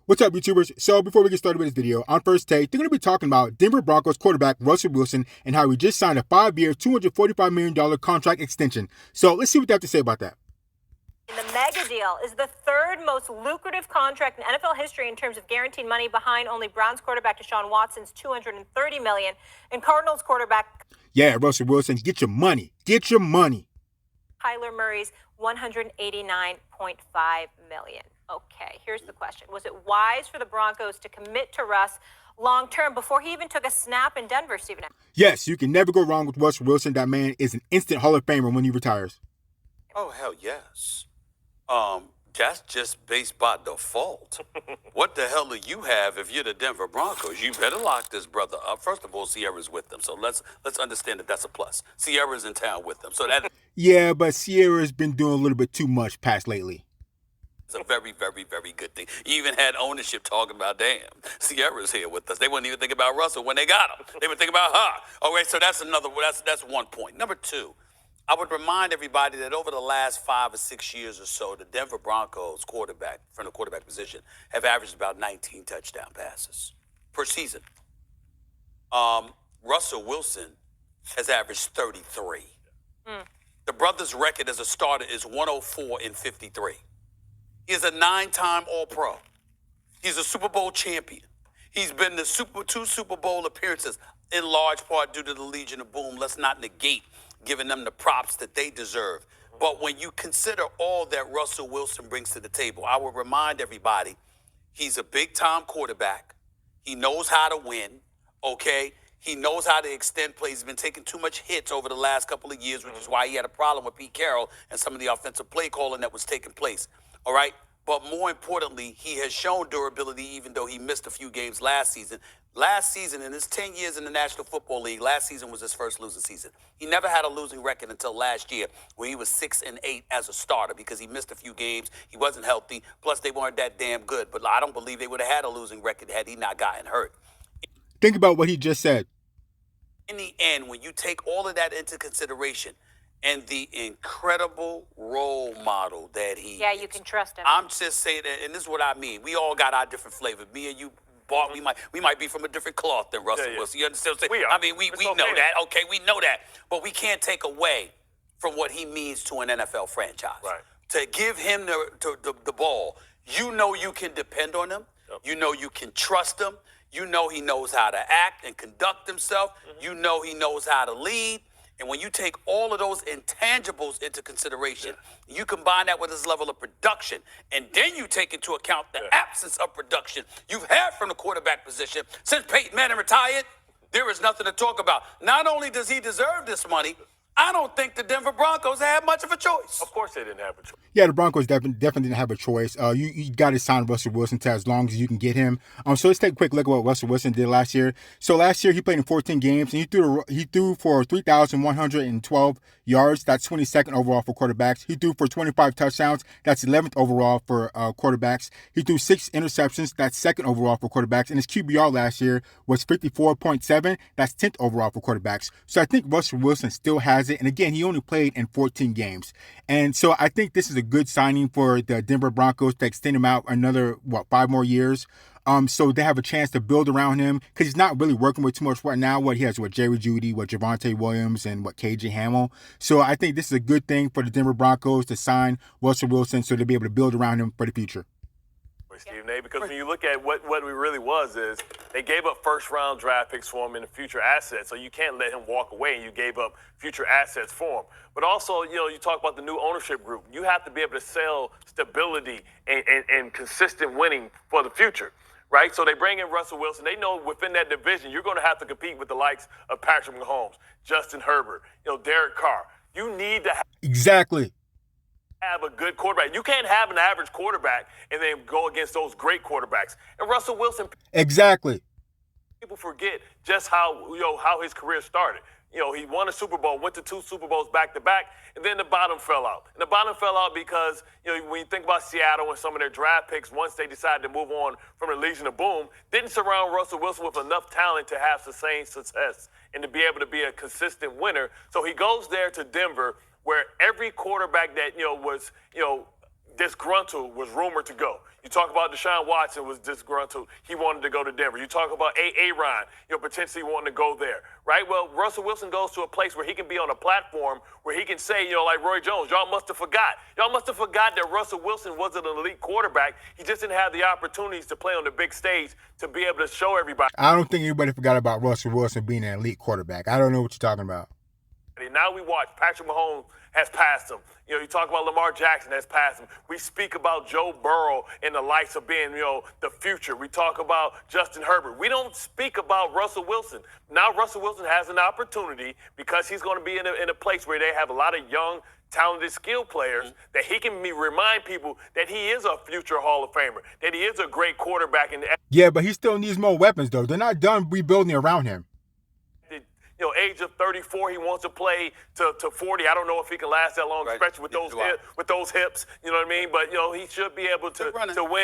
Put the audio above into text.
What's up, YouTubers? So before we get started with this video, on First Take, they're going to be talking about Denver Broncos quarterback Russell Wilson and how he just signed a 5-year, $245 million contract extension. So let's see what they have to say about that. The mega deal is the third most lucrative contract in NFL history in terms of guaranteed money, behind only Browns quarterback Deshaun Watson's $230 million and Cardinals quarterback Russell Wilson, get your money. Get your money. Kyler Murray's $189.5 million. Okay, here's the question. Was it wise for the Broncos to commit to Russ long term before he even took a snap in Denver, Stephen? Yes, you can never go wrong with Russell Wilson. That man is an instant Hall of Famer when he retires. Oh, hell yes. That's just based by default. What the hell do you have if you're the Denver Broncos? You better lock this brother up. First of all, Sierra's with them, so let's understand that that's a plus. Sierra's in town with them, so that Yeah, but Sierra's been doing a little bit too much past lately. it's a very, very, very good thing. You even had ownership talking about, damn, Sierra's here with us. They wouldn't even think about Russell when they got him. They would think about her. All right, so that's that's one point. Number two, I would remind everybody that over the last 5 or 6 years or so, the Denver Broncos quarterback, from the quarterback position, have averaged about 19 touchdown passes per season. Russell Wilson has averaged 33. The brother's record as a starter is 104-53. He is a 9-time All-Pro. He's a Super Bowl champion. He's been to two Super Bowl appearances, in large part due to the Legion of Boom. Let's not negate giving them the props that they deserve. But when you consider all that Russell Wilson brings to the table, I will remind everybody, he's a big-time quarterback. He knows how to win, okay? He knows how to extend plays. He's been taking too much hits over the last couple of years, which is why he had a problem with Pete Carroll and some of the offensive play calling that was taking place, all right? But more importantly, he has shown durability even though he missed a few games last season. Last season, in his 10 years in the National Football League, last season was his first losing season. He never had a losing record until last year, where he was 6-8 as a starter because he missed a few games. He wasn't healthy. Plus, they weren't that damn good. But I don't believe they would have had a losing record had he not gotten hurt. Think about what he just said. In the end, when you take all of that into consideration and the incredible role model that he You can trust him. I'm just saying that, and this is what I mean. We all got our different flavor. Me and you, Bart, we might be from a different cloth than Russell Wilson. You understand what I'm saying? We are. I mean, we know that. Okay, we know that. But we can't take away from what he means to an NFL franchise. Right. To give him the ball, you know you can depend on him. Yep. You know you can trust him. You know he knows how to act and conduct himself. You know he knows how to lead. And when you take all of those intangibles into consideration, you combine that with his level of production, and then you take into account the absence of production you've had from the quarterback position since Peyton Manning retired, there is nothing to talk about. Not only does he deserve this money, I don't think the Denver Broncos had much of a choice. Of course they didn't have a choice. Yeah, the Broncos definitely didn't have a choice. You got to sign Russell Wilson to as long as you can get him. So let's take a quick look at what Russell Wilson did last year. So last year he played in 14 games and he threw for 3,112 yards. That's 22nd overall for quarterbacks. He threw for 25 touchdowns. That's 11th overall for quarterbacks. He threw 6 interceptions. That's 2nd overall for quarterbacks. And his QBR last year was 54.7. That's 10th overall for quarterbacks. So I think Russell Wilson still has it. And again, he only played in 14 games. And so I think this is a good signing for the Denver Broncos to extend him out another, 5 more years. So they have a chance to build around him because he's not really working with too much right now. He has Judy, Javante Williams, and KJ Hamle. So I think this is a good thing for the Denver Broncos to sign Russell Wilson so they'll be able to build around him for the future. Steve Nate, because when you look at what it really was is they gave up first-round draft picks for him and future assets, so you can't let him walk away, and you gave up future assets for him. But also, you talk about the new ownership group. You have to be able to sell stability and consistent winning for the future, right? So they bring in Russell Wilson. They know within that division you're going to have to compete with the likes of Patrick Mahomes, Justin Herbert, Derek Carr. You need to have a good quarterback. You can't have an average quarterback and then go against those great quarterbacks. And Russell Wilson, people forget just how his career started. He won a Super Bowl, went to 2 Super Bowls back-to-back, and then the bottom fell out. And the bottom fell out because, when you think about Seattle and some of their draft picks, once they decided to move on from the Legion of Boom, didn't surround Russell Wilson with enough talent to have sustained success and to be able to be a consistent winner. So he goes there to Denver, where every quarterback that, was disgruntled, was rumored to go. You talk about Deshaun Watson was disgruntled. He wanted to go to Denver. You talk about Aaron, potentially wanting to go there, right? Well, Russell Wilson goes to a place where he can be on a platform where he can say, like Roy Jones, y'all must have forgot. Y'all must have forgot that Russell Wilson wasn't an elite quarterback. He just didn't have the opportunities to play on the big stage to be able to show everybody. I don't think anybody forgot about Russell Wilson being an elite quarterback. I don't know what you're talking about. Now we watch Patrick Mahomes has passed him. You talk about Lamar Jackson has passed him. We speak about Joe Burrow and the likes of being, the future. We talk about Justin Herbert. We don't speak about Russell Wilson. Now Russell Wilson has an opportunity because he's going to be in a place where they have a lot of young, talented, skilled players that he can remind people that he is a future Hall of Famer, that he is a great quarterback. Yeah, but he still needs more weapons, though. They're not done rebuilding around him. Age of 34, he wants to play to 40. I don't know if he can last that long, especially with those hips. You know what I mean? But he should be able to win.